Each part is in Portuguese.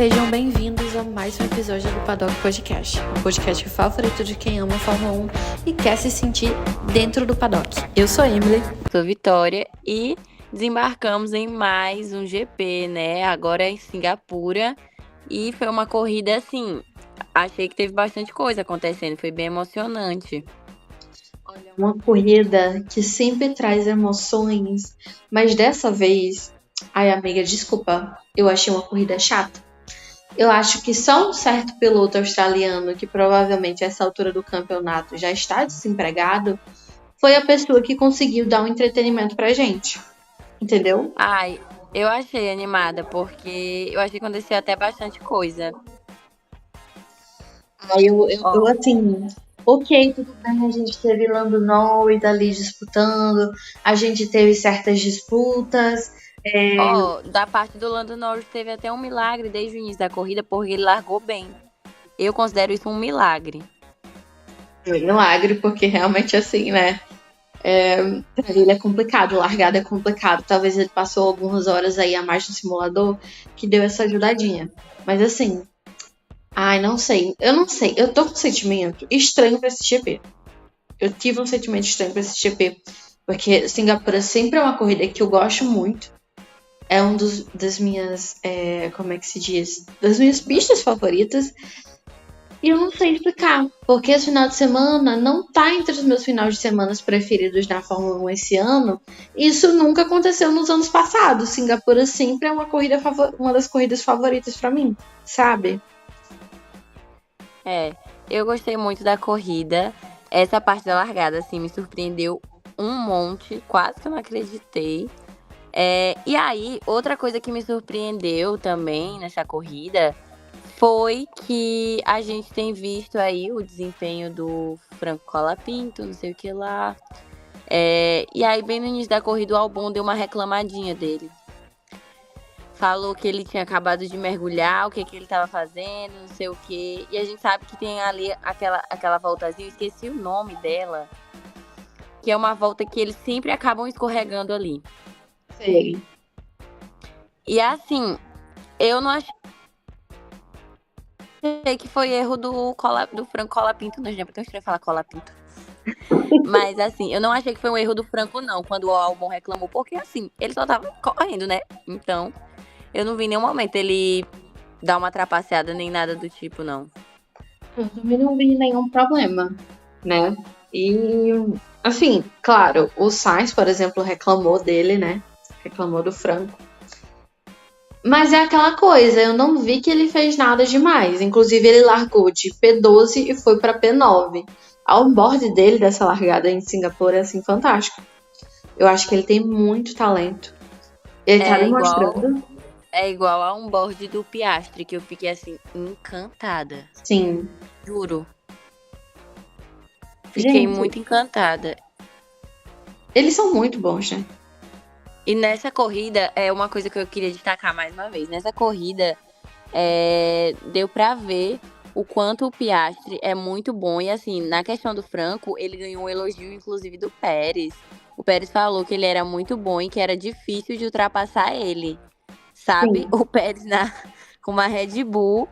Sejam bem-vindos a mais um episódio do Paddock Podcast, o podcast favorito de quem ama a Fórmula 1 e quer se sentir dentro do paddock. Eu sou a Emily. Sou Vitória e desembarcamos em mais um GP, né? Agora em Singapura. E foi uma corrida, assim, achei que teve bastante coisa acontecendo, foi bem emocionante. Olha, uma corrida que sempre traz emoções, mas dessa vez, ai amiga, desculpa, eu achei uma corrida chata. Eu acho que só um certo piloto australiano, que provavelmente a essa altura do campeonato já está desempregado, foi a pessoa que conseguiu dar um entretenimento pra gente. Entendeu? Ai, eu achei animada, porque eu achei que aconteceu até bastante coisa. Aí eu assim, ok, tudo bem, a gente teve Lando Norris ali disputando, a gente teve certas disputas. Da parte do Lando Norris teve até um milagre desde o início da corrida, porque ele largou bem. Eu considero isso um milagre. Milagre, porque realmente assim, né? Pra ele é complicado, largada é complicado. Talvez ele passou algumas horas aí a mais no simulador que deu essa ajudadinha. Mas assim, ai, não sei. Eu não sei. Eu tô com um sentimento estranho pra esse GP. Eu tive um sentimento estranho pra esse GP. Porque Singapura sempre é uma corrida que eu gosto muito. É um das minhas, como é que se diz? Das minhas pistas favoritas. E eu não sei explicar, porque esse final de semana não tá entre os meus finais de semana preferidos na Fórmula 1 esse ano. Isso nunca aconteceu nos anos passados. Singapura sempre é uma das corridas favoritas pra mim, sabe? Eu gostei muito da corrida. Essa parte da largada, assim, me surpreendeu um monte. Quase que eu não acreditei. E aí, outra coisa que me surpreendeu também nessa corrida foi que a gente tem visto aí o desempenho do Franco Colapinto, não sei o que lá. E aí, bem no início da corrida, o Albon deu uma reclamadinha dele. Falou que ele tinha acabado de mergulhar, o que ele estava fazendo, não sei o que. E a gente sabe que tem ali aquela voltazinha, eu esqueci o nome dela, que é uma volta que eles sempre acabam escorregando ali. Sei. E assim, eu não achei que foi erro do Franco Colapinto, não, gente, porque eu estranho falar Colapinto. Mas assim, eu não achei que foi um erro do Franco, não, quando o Albon reclamou, porque assim, ele só tava correndo, né? Então, eu não vi em nenhum momento ele dar uma trapaceada nem nada do tipo, não. Eu também não vi nenhum problema, né? E, assim, claro, o Sainz, por exemplo, reclamou dele, né? Reclamou do Franco. Mas é aquela coisa, eu não vi que ele fez nada demais. Inclusive, ele largou de P12 e foi para P9. A onboard dele dessa largada em Singapura é assim fantástico. Eu acho que ele tem muito talento. Ele tá demonstrando. É igual a um board do Piastri, que eu fiquei assim, encantada. Sim. Juro. Fiquei muito encantada. Eles são muito bons, né? E nessa corrida, é uma coisa que eu queria destacar mais uma vez. Nessa corrida, deu pra ver o quanto o Piastri é muito bom. E assim, na questão do Franco, ele ganhou um elogio, inclusive, do Pérez. O Pérez falou que ele era muito bom e que era difícil de ultrapassar ele. Sabe? Sim. O Pérez com uma Red Bull.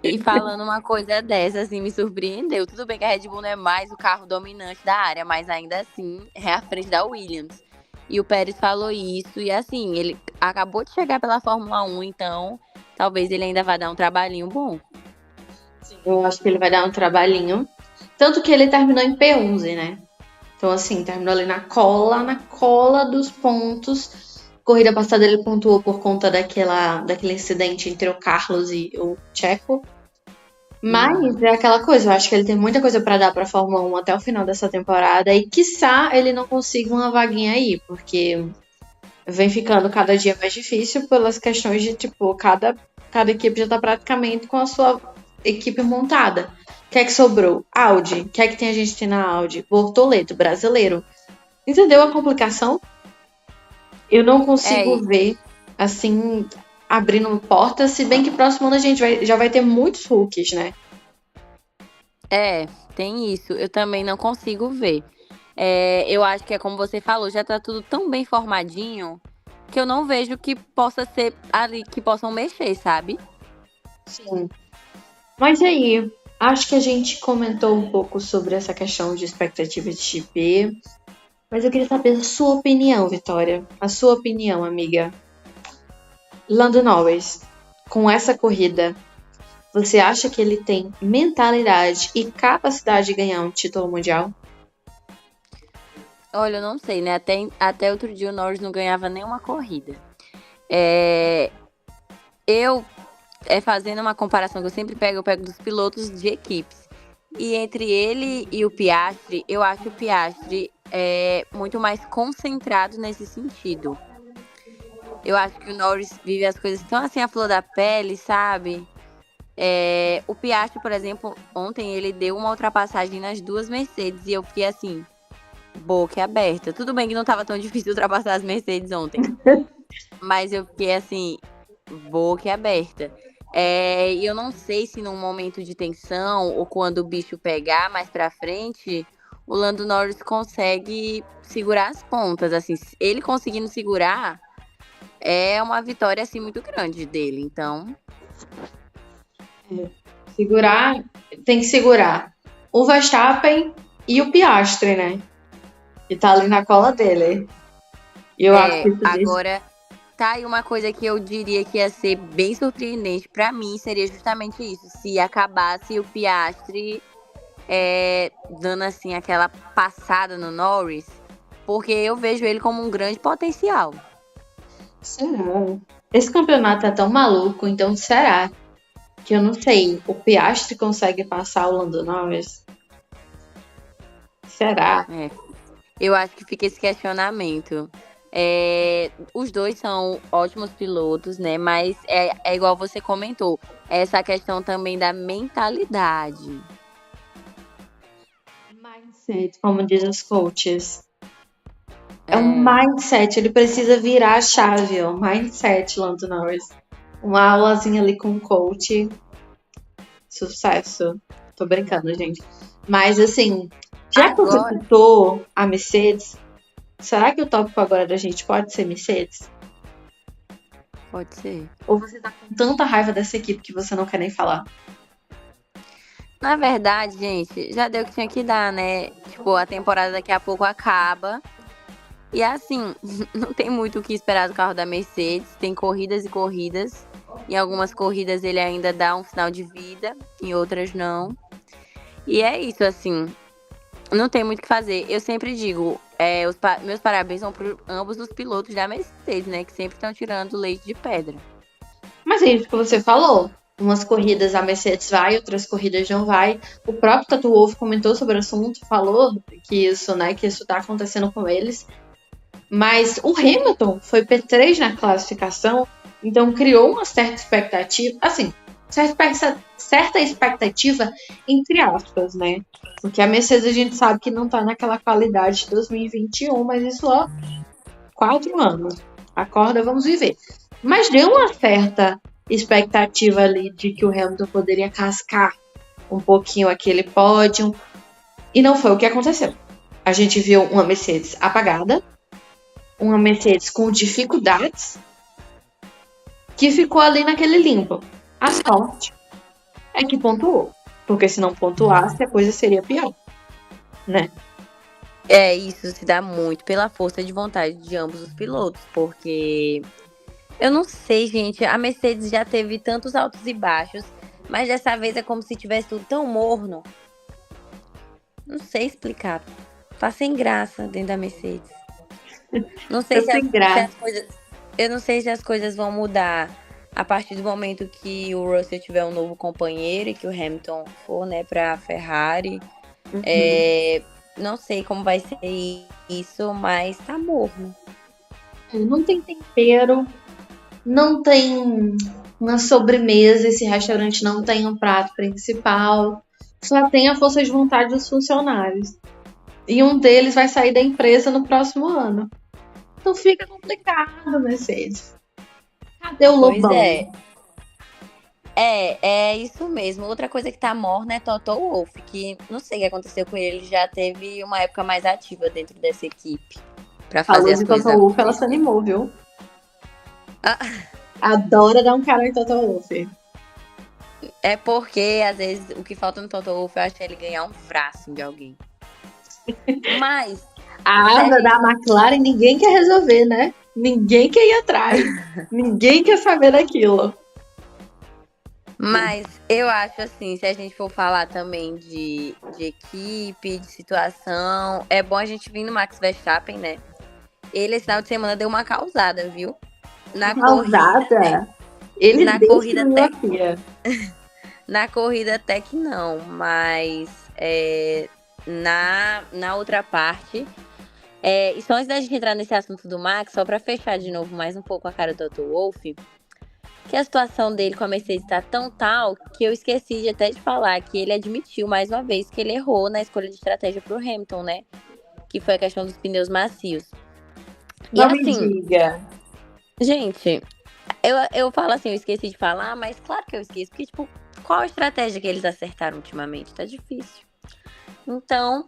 E falando uma coisa dessa, assim, me surpreendeu. Tudo bem que a Red Bull não é mais o carro dominante da área, mas ainda assim é à frente da Williams. E o Pérez falou isso, e assim, ele acabou de chegar pela Fórmula 1, então talvez ele ainda vá dar um trabalhinho bom. Sim, eu acho que ele vai dar um trabalhinho. Tanto que ele terminou em P11, né? Então, assim, terminou ali na cola dos pontos. Corrida passada ele pontuou por conta daquele incidente entre o Carlos e o Checo. Mas é aquela coisa, eu acho que ele tem muita coisa pra dar pra Fórmula 1 até o final dessa temporada. E quiçá ele não consiga uma vaguinha aí, porque vem ficando cada dia mais difícil pelas questões de, tipo, cada equipe já tá praticamente com a sua equipe montada. O que é que sobrou? Audi. O que é que a gente tem na Audi? Bortoleto, brasileiro. Entendeu a complicação? Eu não consigo ver, assim, abrindo porta, se bem que próximo ano a gente já vai ter muitos rookies, né? Tem isso. Eu também não consigo ver. Eu acho que é como você falou, já tá tudo tão bem formadinho que eu não vejo que possa ser ali, que possam mexer, sabe? Sim. Mas aí, acho que a gente comentou um pouco sobre essa questão de expectativa de GP. Mas eu queria saber a sua opinião, Vitória. A sua opinião, amiga. Lando Norris, com essa corrida, você acha que ele tem mentalidade e capacidade de ganhar um título mundial? Olha, eu não sei, né? Até outro dia o Norris não ganhava nenhuma corrida. É, eu, fazendo uma comparação que eu pego dos pilotos de equipes. E entre ele e o Piastri, eu acho o Piastri muito mais concentrado nesse sentido. Eu acho que o Norris vive as coisas tão assim à flor da pele, sabe? O Piastri, por exemplo, ontem ele deu uma ultrapassagem nas duas Mercedes e eu fiquei assim, boca aberta. Tudo bem que não tava tão difícil ultrapassar as Mercedes ontem, mas eu fiquei assim, boca aberta. E eu não sei se num momento de tensão ou quando o bicho pegar mais pra frente, o Lando Norris consegue segurar as pontas. Assim, ele conseguindo segurar é uma vitória assim muito grande dele. Então, Segurar, tem que segurar o Verstappen e o Piastri, né? Que tá ali na cola dele. E eu acho que isso diz. agora tá aí uma coisa que eu diria que ia ser bem surpreendente pra mim, seria justamente isso. Se acabasse o Piastri dando assim aquela passada no Norris, porque eu vejo ele como um grande potencial. Será? Esse campeonato é tão maluco, então será que eu não sei, o Piastri consegue passar o Lando Norris? Será? Eu acho que fica esse questionamento. Os dois são ótimos pilotos, né? Mas é igual você comentou, essa questão também da mentalidade. Mindset, como dizem os coaches. É um mindset, ele precisa virar a chave, ó. Mindset, Lando Norris. Uma aulazinha ali com o coach. Sucesso. Tô brincando, gente. Mas assim, já que você Agora- citou a Mercedes, será que o tópico agora da gente pode ser Mercedes? Pode ser. Ou você tá com tanta raiva dessa equipe que você não quer nem falar? Na verdade, gente, já deu o que tinha que dar, né? Tipo, a temporada daqui a pouco acaba. E assim, não tem muito o que esperar do carro da Mercedes. Tem corridas e corridas. Em algumas corridas ele ainda dá um sinal de vida, em outras não. E é isso, assim. Não tem muito o que fazer. Eu sempre digo, meus parabéns são para ambos os pilotos da Mercedes, né? Que sempre estão tirando leite de pedra. Mas é isso que você falou. Umas corridas a Mercedes vai, outras corridas não vai. O próprio Toto Wolff comentou sobre o assunto, falou que isso tá acontecendo com eles. Mas o Hamilton foi P3 na classificação, então criou uma certa expectativa, assim, certa expectativa entre aspas, né? Porque a Mercedes a gente sabe que não tá naquela qualidade de 2021, mas isso, ó, 4 anos. Acorda, vamos viver. Mas deu uma certa expectativa ali de que o Hamilton poderia cascar um pouquinho aquele pódio. E não foi o que aconteceu. A gente viu uma Mercedes apagada, uma Mercedes com dificuldades, que ficou ali naquele limbo. A sorte é que pontuou. Porque se não pontuasse, a coisa seria pior. Né? Isso se dá muito pela força de vontade de ambos os pilotos, porque eu não sei, gente, a Mercedes já teve tantos altos e baixos, mas dessa vez é como se tivesse tudo tão morno. Não sei explicar. Tá sem graça dentro da Mercedes. Não sei Tá sem graça. eu não sei se as coisas vão mudar a partir do momento que o Russell tiver um novo companheiro e que o Hamilton for, né, pra Ferrari. Não sei como vai ser isso, mas tá morno. Não tem tempero, não tem uma sobremesa, esse restaurante não tem um prato principal, só tem a força de vontade dos funcionários. E um deles vai sair da empresa no próximo ano. Então fica complicado, Mercedes. Cadê o Lobão? É isso mesmo. Outra coisa que tá morna é Toto Wolff, que não sei o que aconteceu com ele, ele já teve uma época mais ativa dentro dessa equipe pra fazer Falou as de coisas Toto Wolff, ela acontecer. se animou, viu? Ah, Adora dar um carão em Toto Wolff. é porque, às vezes, o que falta no Toto Wolff, eu acho que é ele ganhar um braço de alguém. Mas, A se a asa da gente... McLaren ninguém quer resolver, né? Ninguém quer ir atrás. Ninguém quer saber daquilo. Mas eu acho assim, se a gente for falar também de equipe, de situação, é bom a gente vir no Max Verstappen, né? Ele, esse final de semana, deu uma causada, viu? Na corrida, Causada. Ele na corrida destruiu a até, FIA. na corrida até que não, mas na outra parte. E só antes da gente entrar nesse assunto do Max, só pra fechar de novo mais um pouco a cara do Toto Wolff, que a situação dele com a Mercedes tá tão tal que eu esqueci de até de falar que ele admitiu mais uma vez que ele errou na escolha de estratégia pro Hamilton, né? Que foi a questão dos pneus macios. E Não me assim, diga. gente, eu falo assim, eu esqueci de falar, mas claro que eu esqueço, porque, tipo, qual a estratégia que eles acertaram ultimamente? Tá difícil. Então,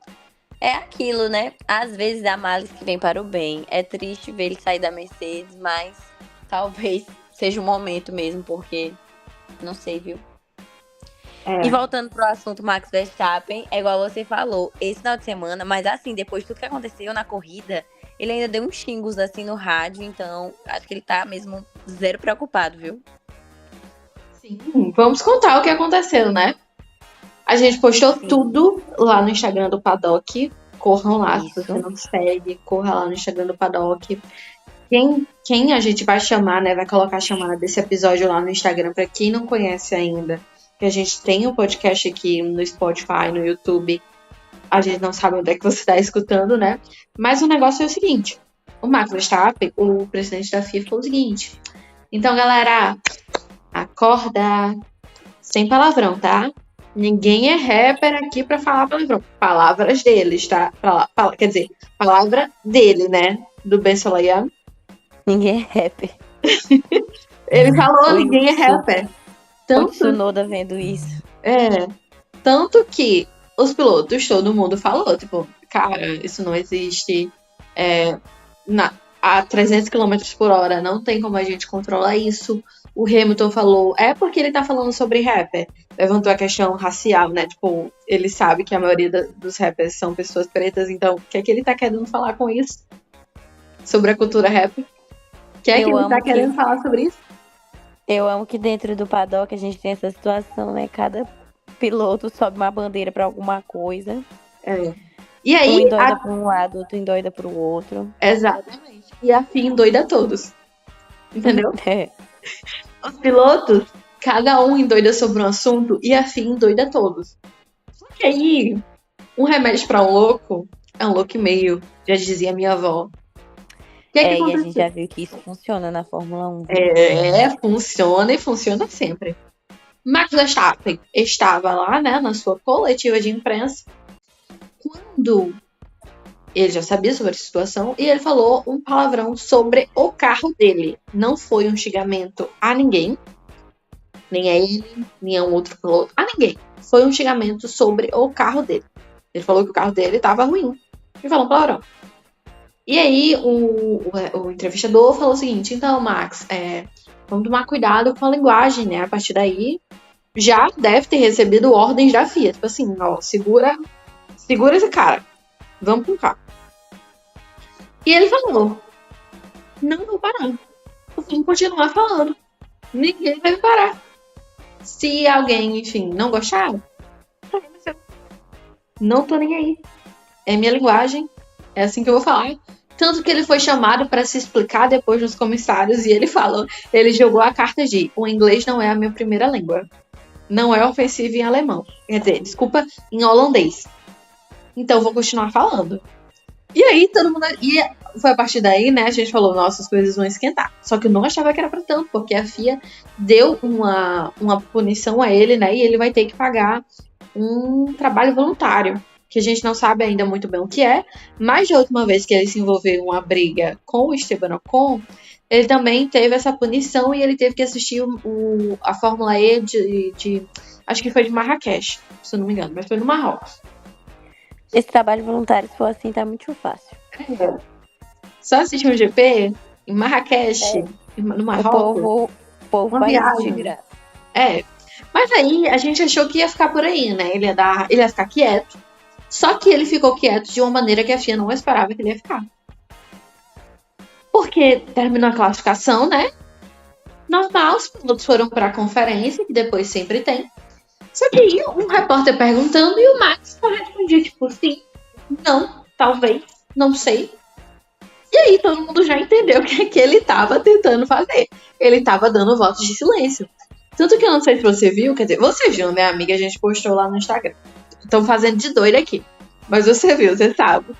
é aquilo, né? Às vezes há males que vem para o bem. É triste ver ele sair da Mercedes, mas talvez seja o momento mesmo, porque não sei, viu? É. E voltando pro assunto Max Verstappen, é igual você falou, esse final de semana, mas assim, depois de tudo que aconteceu na corrida, ele ainda deu uns xingos assim no rádio, então acho que ele tá mesmo zero preocupado, viu? Sim, vamos contar o que aconteceu, né? A gente postou Sim. tudo lá no Instagram do Paddock. Corram lá, se Isso. você não segue, corra lá no Instagram do Paddock. Quem a gente vai chamar, né? Vai colocar a chamada desse episódio lá no Instagram, pra quem não conhece ainda. Que a gente tem um podcast aqui no Spotify, no YouTube. A gente não sabe onde é que você tá escutando, né? Mas o negócio é o seguinte. O Max Verstappen, o presidente da FIA, falou o seguinte. Então, galera, acorda. Sem palavrão, tá? Ninguém é rapper aqui pra falar palavrão. Palavras deles, tá? Quer dizer, palavra dele, né? Do Ben Solayan. Ninguém é rapper. Ele falou, ninguém é Isso. rapper. O Tanto, Tsunoda vendo isso. tanto que os pilotos, todo mundo falou, tipo, cara, isso não existe. A 300 km por hora não tem como a gente controlar isso. O Hamilton falou, é porque ele tá falando sobre rapper. Levantou a questão racial, né? Tipo, ele sabe que a maioria dos rappers são pessoas pretas, então o que é que ele tá querendo falar com isso? Sobre a cultura rap? O que é que ele tá querendo falar sobre isso? Eu amo que dentro do paddock a gente tem essa situação, né? Cada piloto sobe uma bandeira pra alguma coisa. E Um aí, endoida pra um lado, outro endoida pro outro. exatamente. E a FIA endoida todos. Entendeu? É. Os pilotos, cada um endoida sobre um assunto e a FIA endoida todos. Só que aí, um remédio pra um louco é um louco e meio, já dizia minha avó. O que é que E a aconteceu? gente já viu que isso funciona na Fórmula 1. Funciona e funciona sempre. Max Verstappen estava lá, né, na sua coletiva de imprensa, quando ele já sabia sobre a situação e ele falou um palavrão sobre o carro dele. Não foi um xingamento a ninguém, nem a ele, nem a um outro piloto, a ninguém. Foi um xingamento sobre o carro dele. Ele falou que o carro dele estava ruim e falou um palavrão. E aí o entrevistador falou o seguinte, então, Max, vamos tomar cuidado com a linguagem, né? A partir daí, já deve ter recebido ordens da FIA. Tipo assim, ó, segura esse cara. Vamos com calma. E ele falou, não vou parar. Vou continuar falando. Ninguém vai me parar. Se alguém, enfim, não gostar, não tô nem aí. É minha linguagem. É assim que eu vou falar. Tanto que ele foi chamado para se explicar depois nos comentários e ele falou, ele jogou a carta de o inglês não é a minha primeira língua. Não é ofensivo em alemão. Quer dizer, desculpa, em holandês. Então vou continuar falando. E aí todo mundo... E foi a partir daí, né, a gente falou, nossa, as coisas vão esquentar. Só que eu não achava que era pra tanto, porque a FIA deu uma punição a ele, né, e ele vai ter que pagar um trabalho voluntário. Que a gente não sabe ainda muito bem o que é, mas da última vez que ele se envolveu em uma briga com o Esteban Ocon, ele também teve essa punição e ele teve que assistir a Fórmula E de acho que foi de Marrakech, se eu não me engano, mas foi no Marrocos. Esse trabalho voluntário, se for assim, tá muito fácil. Só assistir um GP em Marrakech no O Marrocos. povo Uma faz isso de viagem. graça. É. Mas aí a gente achou que ia ficar por aí, né? Ele ia ficar quieto. Só que ele ficou quieto de uma maneira que a FIA não esperava que ele ia ficar. Porque terminou a classificação, né? Normal, os pilotos foram para a conferência, que depois sempre tem. Só que aí um repórter perguntando e o Max só respondia, tipo, sim, não, talvez, não sei. E aí todo mundo já entendeu o que é que ele estava tentando fazer. Ele estava dando votos de silêncio. Tanto que eu não sei se você viu, quer dizer, você viu, né, amiga? A gente postou lá no Instagram. Estão fazendo de doido aqui. Mas você viu, você sabe.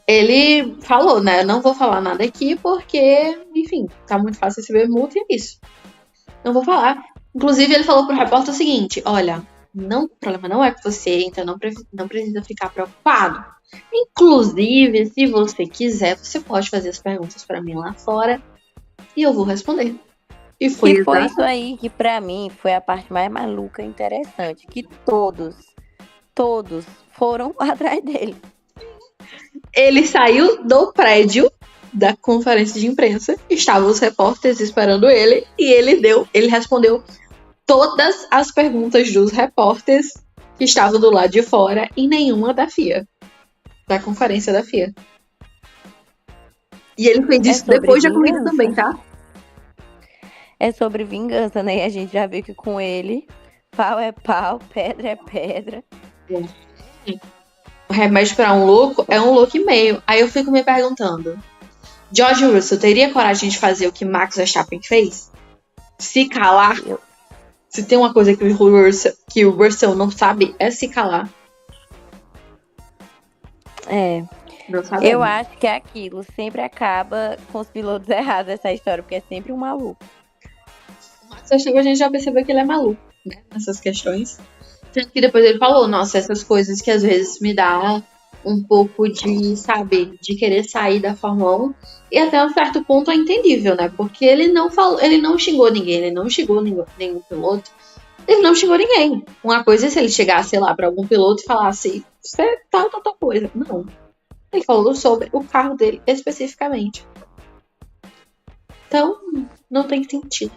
Ele falou, né? Eu não vou falar nada aqui porque, enfim, tá muito fácil receber multa e é isso. Não vou falar. Inclusive, ele falou pro repórter o seguinte: olha, não, o problema não é com você, então não precisa ficar preocupado. Inclusive, se você quiser, você pode fazer as perguntas pra mim lá fora e eu vou responder. E foi Que foi exato. isso aí que pra mim foi a parte mais maluca e interessante. Que todos foram atrás dele. Ele saiu do prédio da conferência de imprensa, estavam os repórteres esperando ele e ele respondeu todas as perguntas dos repórteres que estavam do lado de fora e nenhuma da FIA, da conferência da FIA. E ele fez isso sobre depois da corrida vingança. também, tá? É sobre vingança, né? E a gente já viu que com ele, pau é pau, pedra é pedra. O remédio pra um louco é um louco e meio. Aí eu fico me perguntando, George Russell teria coragem de fazer o que Max Verstappen fez? Se calar? Se tem uma coisa que o Russell não sabe, é se calar. É. Não sabemos. Eu acho que é aquilo. Sempre acaba com os pilotos errados essa história, porque é sempre um maluco. O Max Verstappen a gente já percebeu que ele é maluco, né? Nessas questões. Tanto que depois ele falou, nossa, essas coisas que às vezes me dá um pouco de, sabe, de querer sair da Fórmula 1. E até um certo ponto é entendível, né? Porque ele não falou, ele não xingou ninguém, ele não xingou nenhum piloto. Ele não xingou ninguém. Uma coisa é se ele chegasse, sei lá, pra algum piloto e falasse, você é tal coisa. Não. Ele falou sobre o carro dele especificamente. Então, não tem sentido.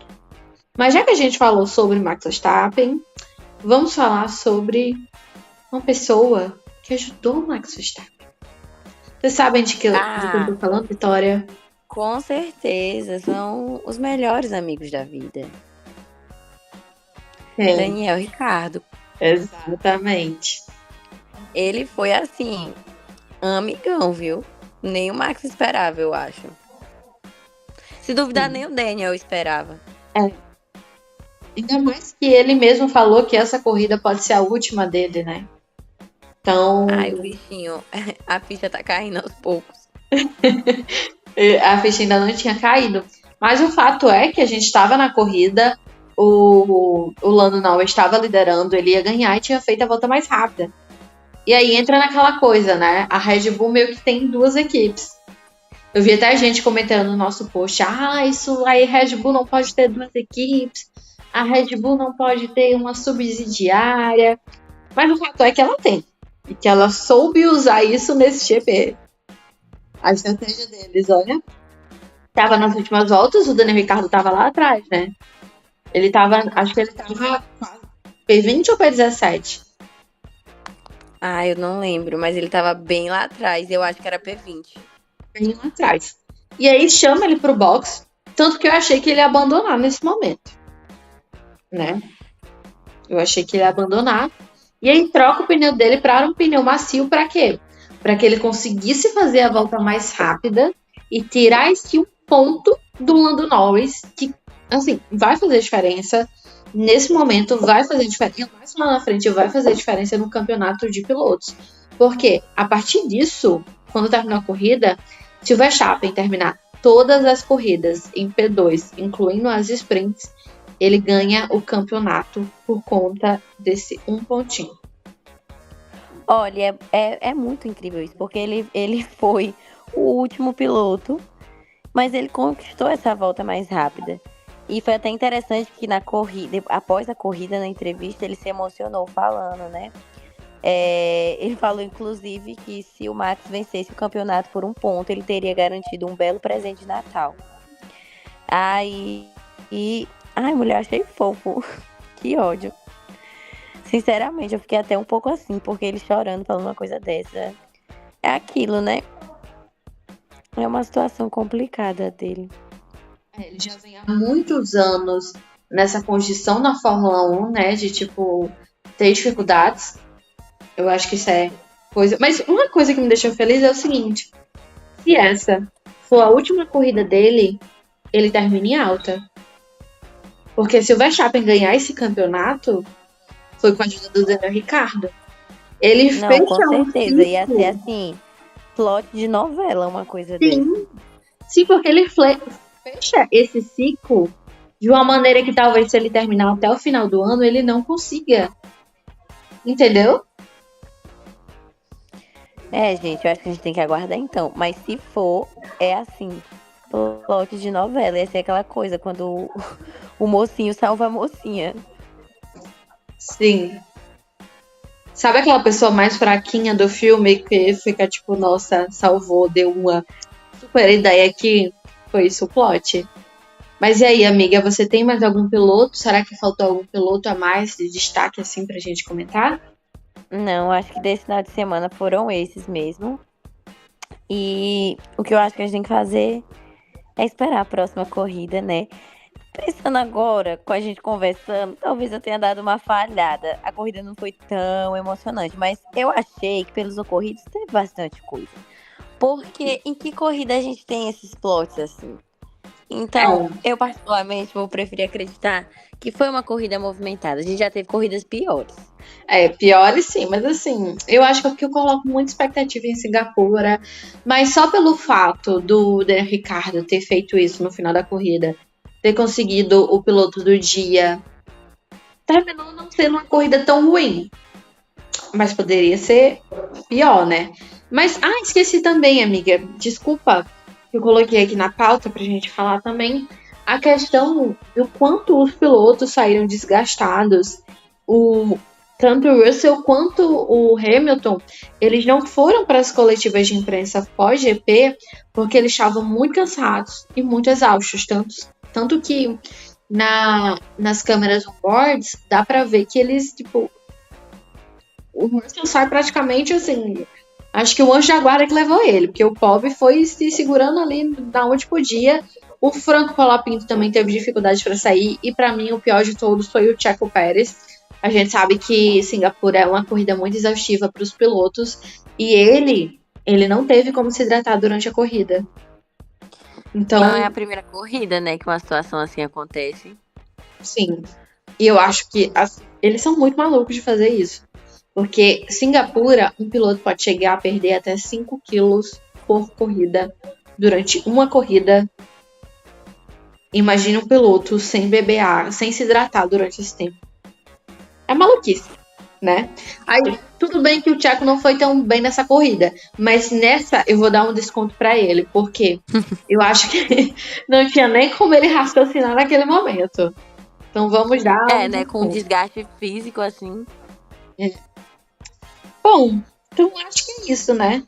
Mas já que a gente falou sobre Max Verstappen, vamos falar sobre uma pessoa que ajudou o Max Verstappen. Vocês sabem de que eu tô falando, Vitória? Com certeza, são os melhores amigos da vida. Daniel Ricciardo. Exatamente. Ele foi assim, amigão, viu? Nem o Max esperava, eu acho. Se duvidar, nem o Daniel esperava. Ainda mais que ele mesmo falou que essa corrida pode ser a última dele, né? Então. Ai, o bichinho, a ficha tá caindo aos poucos. A ficha ainda não tinha caído. Mas o fato é que a gente estava na corrida, o Lando Norris estava liderando, ele ia ganhar e tinha feito a volta mais rápida. E aí entra naquela coisa, né? A Red Bull meio que tem duas equipes. Eu vi até gente comentando no nosso post, isso aí Red Bull não pode ter duas equipes, a Red Bull não pode ter uma subsidiária. Mas o fato é que ela tem. E que ela soube usar isso nesse GP. A estratégia deles, olha, tava nas últimas voltas, o Daniel Ricciardo tava lá atrás, né? Acho que ele tava P20 ou P17? Eu não lembro, mas ele tava bem lá atrás, eu acho que era P20. Bem lá atrás. E aí chama ele pro box, tanto que eu achei que ele ia abandonar nesse momento, né? Eu achei que ele ia abandonar. E aí troca o pneu dele para um pneu macio para quê? Para que ele conseguisse fazer a volta mais rápida e tirar esse um ponto do Lando Norris, que, assim, vai fazer diferença nesse momento, vai fazer diferença, e mais lá na frente vai fazer diferença no campeonato de pilotos. Porque a partir disso, quando terminar a corrida, se o Verstappen terminar todas as corridas em P2, incluindo as sprints, ele ganha o campeonato por conta desse um pontinho. Olha, é muito incrível isso, porque ele foi o último piloto, mas ele conquistou essa volta mais rápida. E foi até interessante que na corrida, após a corrida, na entrevista, ele se emocionou falando, né? Ele falou, inclusive, que se o Max vencesse o campeonato por um ponto, ele teria garantido um belo presente de Natal. Aí. Ai, mulher, achei fofo. Que ódio. Sinceramente, eu fiquei até um pouco assim, porque ele chorando falando uma coisa dessa. É aquilo, né? É uma situação complicada dele. Ele já vem há muitos anos nessa condição na Fórmula 1, né? De, tipo, ter dificuldades. Eu acho que isso é coisa. Mas uma coisa que me deixou feliz é o seguinte: se essa for a última corrida dele, ele termina em alta. Porque se o Verstappen ganhar esse campeonato, foi com a ajuda do Daniel Ricciardo. Ele Não, com fecha um certeza. Ia ser ciclo. assim, plot de novela, uma coisa dessa. Sim, sim, porque ele fecha esse ciclo de uma maneira que talvez se ele terminar até o final do ano, ele não consiga. Entendeu? É, gente, eu acho que a gente tem que aguardar então. Mas se for, é assim, plot de novela. Ia ser aquela coisa, quando o mocinho salva a mocinha. Sim. Sabe aquela pessoa mais fraquinha do filme que fica tipo, nossa, salvou, deu uma super ideia aqui? Foi isso o plot. Mas e aí, amiga, você tem mais algum piloto? Será que faltou algum piloto a mais de destaque assim pra gente comentar? Não, acho que desse final de semana foram esses mesmo. E o que eu acho que a gente tem que fazer é esperar a próxima corrida, né? Pensando agora, com a gente conversando, talvez eu tenha dado uma falhada. A corrida não foi tão emocionante, mas eu achei que pelos ocorridos teve bastante coisa. Porque em que corrida a gente tem esses plots assim? Então, eu particularmente vou preferir acreditar que foi uma corrida movimentada. A gente já teve corridas piores. Piores sim, mas assim, eu acho que é porque eu coloco muita expectativa em Singapura, mas só pelo fato do Daniel Ricciardo ter feito isso no final da corrida, ter conseguido o piloto do dia, terminou não sendo uma corrida tão ruim, mas poderia ser pior, né? Mas, esqueci também, amiga, desculpa, que eu coloquei aqui na pauta pra gente falar também, a questão do quanto os pilotos saíram desgastados, tanto o Russell quanto o Hamilton, eles não foram para as coletivas de imprensa pós-GP porque eles estavam muito cansados e muito exaustos. Tanto que nas câmeras on-boards dá para ver que eles, tipo, o Russell sai praticamente assim. Acho que o anjo da guarda que levou ele, porque o pobre foi se segurando ali da onde podia. O Franco Colapinto também teve dificuldade para sair. E para mim, o pior de todos foi o Checo Pérez. A gente sabe que Singapura é uma corrida muito exaustiva para os pilotos. E ele não teve como se hidratar durante a corrida. Então, Não é a primeira corrida, né, que uma situação assim acontece. sim. E eu acho que eles são muito malucos de fazer isso. Porque Singapura, um piloto pode chegar a perder até 5 quilos por corrida durante uma corrida. Imagina um piloto sem beber água, sem se hidratar durante esse tempo. É maluquice, né? Aí, tudo bem que o Checo não foi tão bem nessa corrida, mas nessa eu vou dar um desconto pra ele, porque eu acho que não tinha nem como ele raciocinar naquele momento. Então vamos dar né, com um desgaste físico assim. Bom, então acho que é isso, né?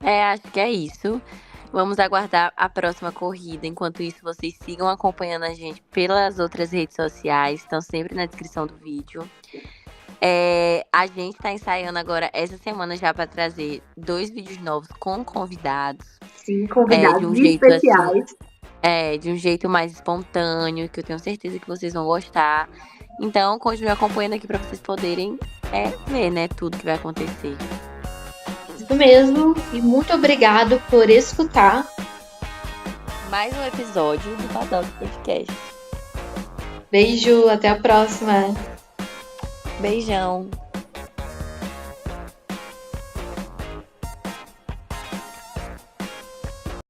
Acho que é isso. Vamos aguardar a próxima corrida. Enquanto isso, vocês sigam acompanhando a gente pelas outras redes sociais. Estão sempre na descrição do vídeo. A gente está ensaiando agora essa semana já para trazer 2 vídeos novos com convidados. Sim, convidados de um jeito especiais. Assim, de um jeito mais espontâneo, que eu tenho certeza que vocês vão gostar. Então, continue acompanhando aqui para vocês poderem ver, né, tudo que vai acontecer. Isso mesmo. E muito obrigado por escutar mais um episódio do Paddock Podcast. Beijo, até a próxima. Beijão.